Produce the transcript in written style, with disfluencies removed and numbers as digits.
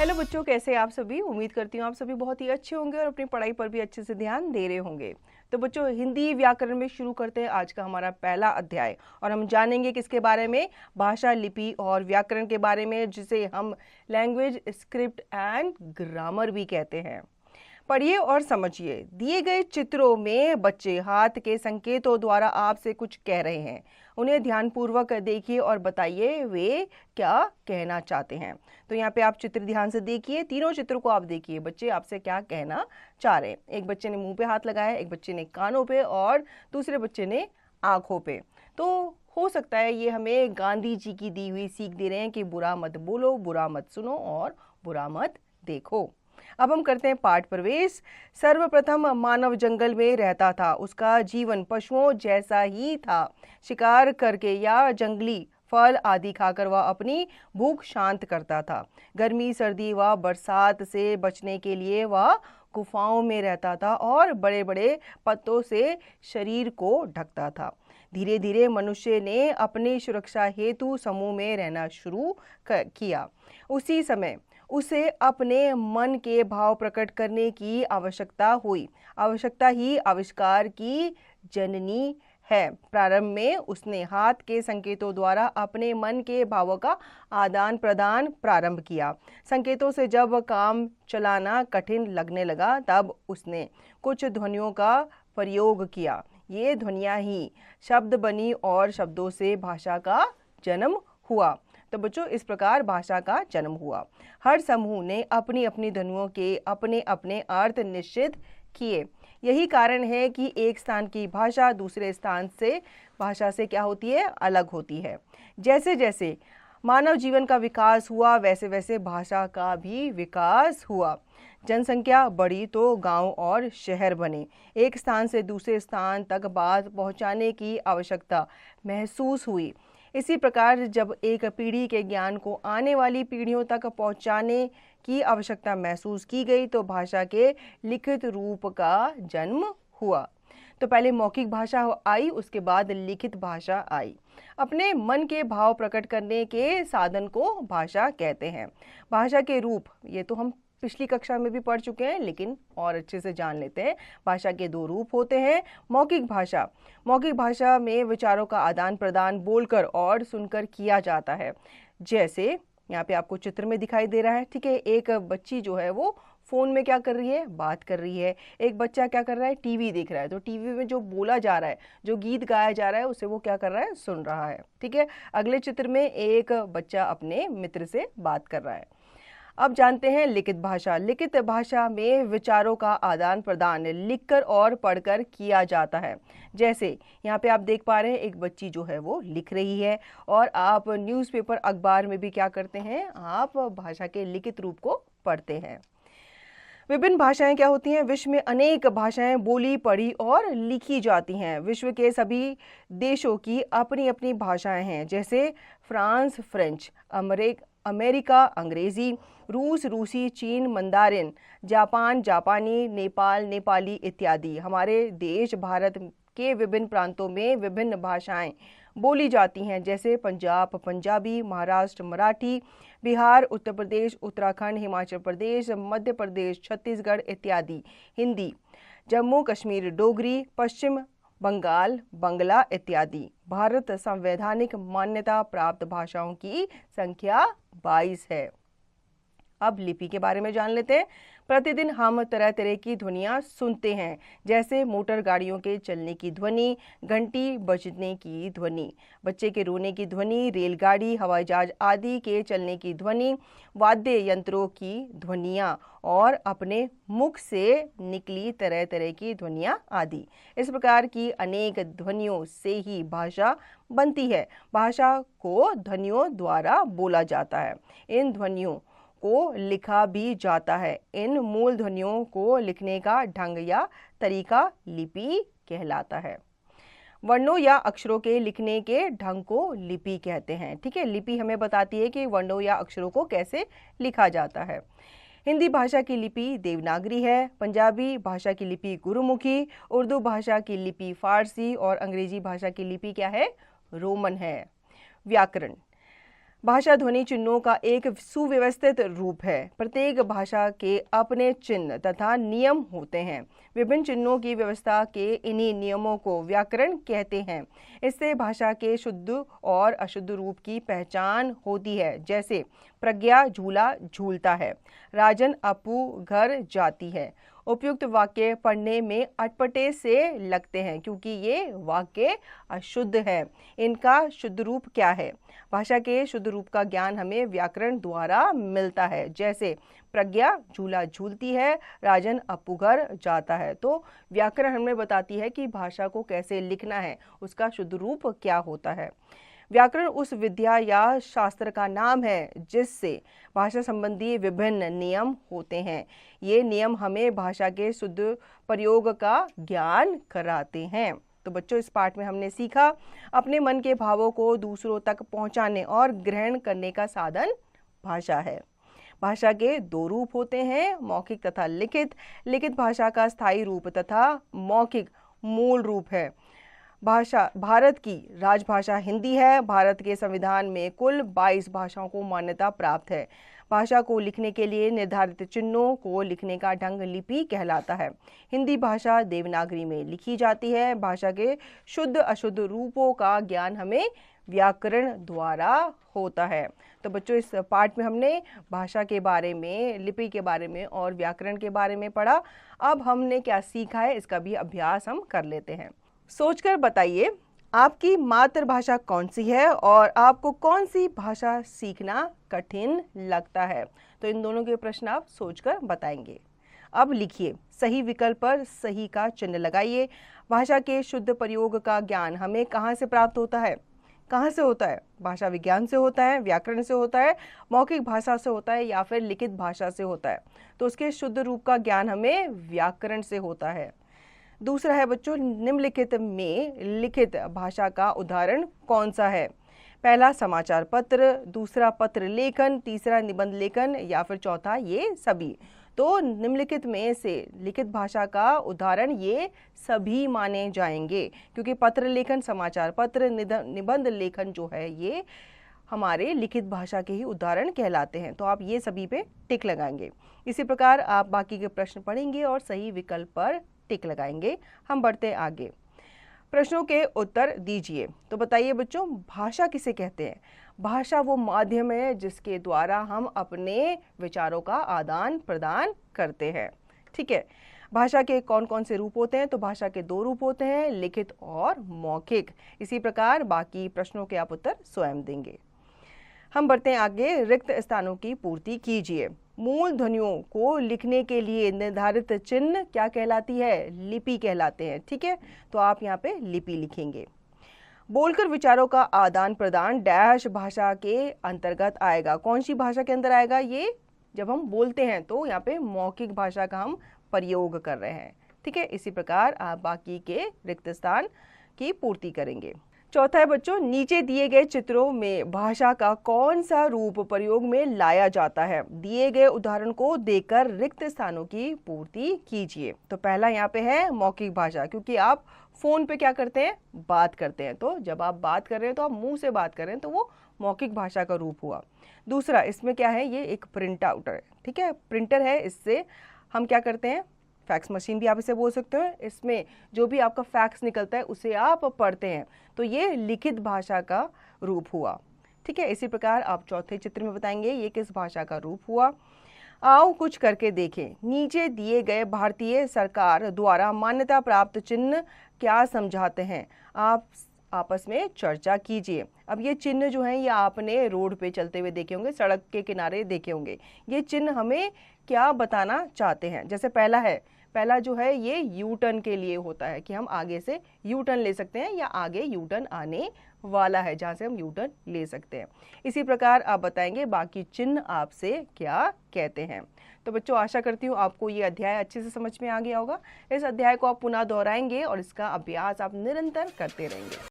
Hello बच्चों, कैसे आप सभी। उम्मीद करती हूँ आप सभी बहुत ही अच्छे होंगे और अपनी पढ़ाई पर भी अच्छे से ध्यान दे रहे होंगे। तो बच्चों, हिंदी व्याकरण में शुरू करते हैं आज का हमारा पहला अध्याय और हम जानेंगे किसके बारे में, भाषा, लिपि और व्याकरण के बारे में, जिसे हम लैंग्वेज, स्क्रिप्ट एंड ग्रामर भी कहते हैं। पढ़िए और समझिए। दिए गए चित्रों में बच्चे हाथ के संकेतों द्वारा आपसे कुछ कह रहे हैं। उन्हें ध्यानपूर्वक देखिए और बताइए वे क्या कहना चाहते हैं। तो यहाँ पे आप चित्र ध्यान से देखिए, तीनों चित्रों को आप देखिए, बच्चे आपसे क्या कहना चाह रहे हैं। एक बच्चे ने मुंह पे हाथ लगाया, एक बच्चे ने कानों पे और दूसरे बच्चे ने आंखों पे। तो हो सकता है ये हमें गांधी जी की दी हुई सीख दे रहे हैं कि बुरा मत बोलो, बुरा मत सुनो और बुरा मत देखो। अब हम करते हैं पाठ प्रवेश। सर्वप्रथम मानव जंगल में रहता था। उसका जीवन पशुओं जैसा ही था। शिकार करके या जंगली फल आदि खाकर वह अपनी भूख शांत करता था। गर्मी, सर्दी व बरसात से बचने के लिए वह गुफाओं में रहता था और बड़े बड़े पत्तों से शरीर को ढकता था। धीरे धीरे मनुष्य ने अपनी सुरक्षा हेतु समूह में रहना शुरू किया। उसी समय उसे अपने मन के भाव प्रकट करने की आवश्यकता हुई। आवश्यकता ही आविष्कार की जननी है। प्रारंभ में उसने हाथ के संकेतों द्वारा अपने मन के भावों का आदान प्रदान प्रारंभ किया। संकेतों से जब काम चलाना कठिन लगने लगा तब उसने कुछ ध्वनियों का प्रयोग किया। ये ध्वनियाँ ही शब्द बनी और शब्दों से भाषा का जन्म हुआ। तो बच्चों, इस प्रकार भाषा का जन्म हुआ। हर समूह ने अपनी अपनी ध्वनियों के अपने अपने अर्थ निश्चित किए। यही कारण है कि एक स्थान की भाषा दूसरे स्थान से भाषा से क्या होती है, अलग होती है। जैसे जैसे मानव जीवन का विकास हुआ वैसे वैसे भाषा का भी विकास हुआ। जनसंख्या बढ़ी तो गांव और शहर बने। एक स्थान से दूसरे स्थान तक बात पहुंचाने की आवश्यकता महसूस हुई। इसी प्रकार जब एक पीढ़ी के ज्ञान को आने वाली पीढ़ियों तक पहुंचाने की आवश्यकता महसूस की गई तो भाषा के लिखित रूप का जन्म हुआ। तो पहले मौखिक भाषा आई, उसके बाद लिखित भाषा आई। अपने मन के भाव प्रकट करने के साधन को भाषा कहते हैं। भाषा के रूप, ये तो हम पिछली कक्षा में भी पढ़ चुके हैं, लेकिन और अच्छे से जान लेते हैं। भाषा के दो रूप होते हैं। मौखिक भाषा, मौखिक भाषा में विचारों का आदान प्रदान बोलकर और सुनकर किया जाता है। जैसे यहाँ पे आपको चित्र में दिखाई दे रहा है, ठीक है। एक बच्ची जो है वो फ़ोन में क्या कर रही है, बात कर रही है। एक बच्चा क्या कर रहा है, टीवी देख रहा है। तो टीवी में जो बोला जा रहा है, जो गीत गाया जा रहा है, उसे वो क्या कर रहा है, सुन रहा है, ठीक है। अगले चित्र में एक बच्चा अपने मित्र से बात कर रहा है। अब जानते हैं लिखित भाषा। लिखित भाषा में विचारों का आदान प्रदान लिखकर और पढ़कर किया जाता है। जैसे यहाँ पे आप देख पा रहे हैं, एक बच्ची जो है वो लिख रही है और आप न्यूज़पेपर, अखबार में भी क्या करते हैं, आप भाषा के लिखित रूप को पढ़ते हैं। विभिन्न भाषाएं क्या होती हैं, विश्व में अनेक भाषाएं बोली, पढ़ी और लिखी जाती हैं। विश्व के सभी देशों की अपनी अपनी भाषाएं हैं। जैसे फ्रांस फ्रेंच, अमेरिका अंग्रेजी, रूस रूसी, चीन मंदारिन, जापान जापानी, नेपाल नेपाली इत्यादि। हमारे देश भारत के विभिन्न प्रांतों में विभिन्न भाषाएं बोली जाती हैं। जैसे पंजाब पंजाबी, महाराष्ट्र मराठी, बिहार, उत्तर प्रदेश, उत्तराखंड, हिमाचल प्रदेश, मध्य प्रदेश, छत्तीसगढ़ इत्यादि हिंदी, जम्मू कश्मीर डोगरी, पश्चिम बंगाल बंगला इत्यादि। भारत संवैधानिक मान्यता प्राप्त भाषाओं की संख्या 22 है। अब लिपि के बारे में जान लेते हैं। प्रतिदिन हम तरह तरह की ध्वनियाँ सुनते हैं, जैसे मोटर गाड़ियों के चलने की ध्वनि, घंटी बजने की ध्वनि, बच्चे के रोने की ध्वनि, रेलगाड़ी, हवाई जहाज आदि के चलने की ध्वनि, वाद्य यंत्रों की ध्वनियाँ और अपने मुख से निकली तरह तरह की ध्वनियाँ आदि। इस प्रकार की अनेक ध्वनियों से ही भाषा बनती है। भाषा को ध्वनियों द्वारा बोला जाता है। इन ध्वनियों को लिखा भी जाता है। इन मूल ध्वनियों को लिखने का ढंग या तरीका लिपि कहलाता है। वर्णों या अक्षरों के लिखने के ढंग को लिपि कहते हैं, ठीक है। लिपि हमें बताती है कि वर्णों या अक्षरों को कैसे लिखा जाता है। हिंदी भाषा की लिपि देवनागरी है। पंजाबी भाषा की लिपि गुरुमुखी, उर्दू भाषा की लिपि फारसी और अंग्रेजी भाषा की लिपि क्या है, रोमन है। व्याकरण, भाषा ध्वनि चिन्हों का एक सुव्यवस्थित रूप है। प्रत्येक भाषा के अपने चिन्ह तथा नियम होते हैं। विभिन्न चिन्हों की व्यवस्था के इन्हीं नियमों को व्याकरण कहते हैं। इससे भाषा के शुद्ध और अशुद्ध रूप की पहचान होती है। जैसे प्रज्ञा झूला झूलता है, राजन अपू घर जाती है। उपयुक्त वाक्य पढ़ने में अटपटे से लगते हैं क्योंकि ये वाक्य अशुद्ध है। इनका शुद्ध रूप क्या है? भाषा के शुद्ध रूप का ज्ञान हमें व्याकरण द्वारा मिलता है। जैसे प्रज्ञा झूला झूलती है, राजन अपू घर जाता है। तो व्याकरण हमें बताती है कि भाषा को कैसे लिखना है, उसका शुद्ध रूप क्या होता है। व्याकरण उस विद्या या शास्त्र का नाम है जिससे भाषा संबंधी विभिन्न नियम होते हैं। ये नियम हमें भाषा के शुद्ध प्रयोग का ज्ञान कराते हैं। तो बच्चों, इस पाठ में हमने सीखा अपने मन के भावों को दूसरों तक पहुंचाने और ग्रहण करने का साधन भाषा है। भाषा के दो रूप होते हैं, मौखिक तथा लिखित। लिखित भाषा का स्थायी रूप तथा मौखिक मूल रूप है। भारत की राजभाषा हिंदी है। भारत के संविधान में कुल 22 भाषाओं को मान्यता प्राप्त है। भाषा को लिखने के लिए निर्धारित चिन्हों को लिखने का ढंग लिपि कहलाता है। हिंदी भाषा देवनागरी में लिखी जाती है। भाषा के शुद्ध अशुद्ध रूपों का ज्ञान हमें व्याकरण द्वारा होता है। तो बच्चों, इस पाठ में हमने भाषा के बारे में, लिपि के बारे में और व्याकरण के बारे में पढ़ा। अब हमने क्या सीखा है, इसका भी अभ्यास हम कर लेते हैं। सोचकर बताइए, आपकी मातृभाषा कौन सी है और आपको कौन सी भाषा सीखना कठिन लगता है? तो इन दोनों के प्रश्न आप सोचकर बताएंगे। अब लिखिए, सही विकल्प पर सही का चिन्ह लगाइए। भाषा के शुद्ध प्रयोग का ज्ञान हमें कहाँ से प्राप्त होता है? कहाँ से होता है? भाषा विज्ञान से होता है, व्याकरण से होता है, मौखिक भाषा से होता है या फिर लिखित भाषा से होता है। तो उसके शुद्ध रूप का ज्ञान हमें व्याकरण से होता है। दूसरा है बच्चों, निम्नलिखित में लिखित भाषा का उदाहरण कौन सा है? पहला समाचार पत्र, दूसरा पत्र लेखन, तीसरा निबंध लेखन या फिर चौथा ये सभी। तो निम्नलिखित में से लिखित भाषा का उदाहरण ये सभी माने जाएंगे क्योंकि पत्र लेखन, समाचार पत्र, निबंध लेखन जो है ये हमारे लिखित भाषा के ही उदाहरण कहलाते हैं। तो आप ये सभी पे टिक लगाएंगे। इसी प्रकार आप बाकी के प्रश्न पढ़ेंगे और सही विकल्प पर टिक लगाएंगे। हम बढ़ते आगे, प्रश्नों के उत्तर दीजिए। तो बताइए बच्चों, भाषा किसे कहते हैं? भाषा वो माध्यम है जिसके द्वारा हम अपने विचारों का आदान प्रदान करते हैं। ठीक है, भाषा के कौन कौन से रूप होते हैं? तो भाषा के दो रूप होते हैं, लिखित और मौखिक। इसी प्रकार बाकी प्रश्नों के आप उत्तर स्वयं देंगे। हम बढ़ते हैं आगे, रिक्त स्थानों की पूर्ति कीजिए। मूल ध्वनियों को लिखने के लिए निर्धारित चिन्ह क्या कहलाती है? लिपि कहलाते हैं। ठीक है, तो आप यहाँ पे लिपि लिखेंगे। बोलकर विचारों का आदान प्रदान डैश भाषा के अंतर्गत आएगा। कौन सी भाषा के अंदर आएगा? ये जब हम बोलते हैं तो यहाँ पे मौखिक भाषा का हम प्रयोग कर रहे हैं। ठीक है, इसी प्रकार आप बाकी के रिक्त स्थान की पूर्ति करेंगे। चौथा है बच्चों, नीचे दिए गए चित्रों में भाषा का कौन सा रूप प्रयोग में लाया जाता है? दिए गए उदाहरण को देकर रिक्त स्थानों की पूर्ति कीजिए। तो पहला यहाँ पे है मौखिक भाषा, क्योंकि आप फोन पे क्या करते हैं? बात करते हैं। तो जब आप बात कर रहे हैं तो आप मुंह से बात कर रहे हैं, तो वो मौखिक भाषा का रूप हुआ। दूसरा, इसमें क्या है? ये एक प्रिंट आउट है। ठीक है, प्रिंटर है। इससे हम क्या करते हैं? फैक्स मशीन भी आप इसे बोल सकते हो। इसमें जो भी आपका फैक्स निकलता है उसे आप पढ़ते हैं। तो ये लिखित भाषा का रूप हुआ। ठीक है, इसी प्रकार आप चौथे चित्र में बताएंगे ये किस भाषा का रूप हुआ। आओ कुछ करके देखें। नीचे दिए गए भारतीय सरकार द्वारा मान्यता प्राप्त चिन्ह क्या समझाते हैं? आप आपस में चर्चा कीजिए। अब ये चिन्ह जो हैं ये आपने रोड पे चलते हुए देखे होंगे, सड़क के किनारे देखे होंगे। ये चिन्ह हमें क्या बताना चाहते हैं? जैसे पहला जो है ये यू टर्न के लिए होता है कि हम आगे से यू टर्न ले सकते हैं या आगे यू टर्न आने वाला है जहाँ से हम यू टर्न ले सकते हैं। इसी प्रकार आप बताएंगे बाकी चिन्ह आपसे क्या कहते हैं। तो बच्चों, आशा करती हूँ आपको ये अध्याय अच्छे से समझ में आ गया होगा। इस अध्याय को आप पुनः दोहराएंगे और इसका अभ्यास आप निरंतर करते रहेंगे।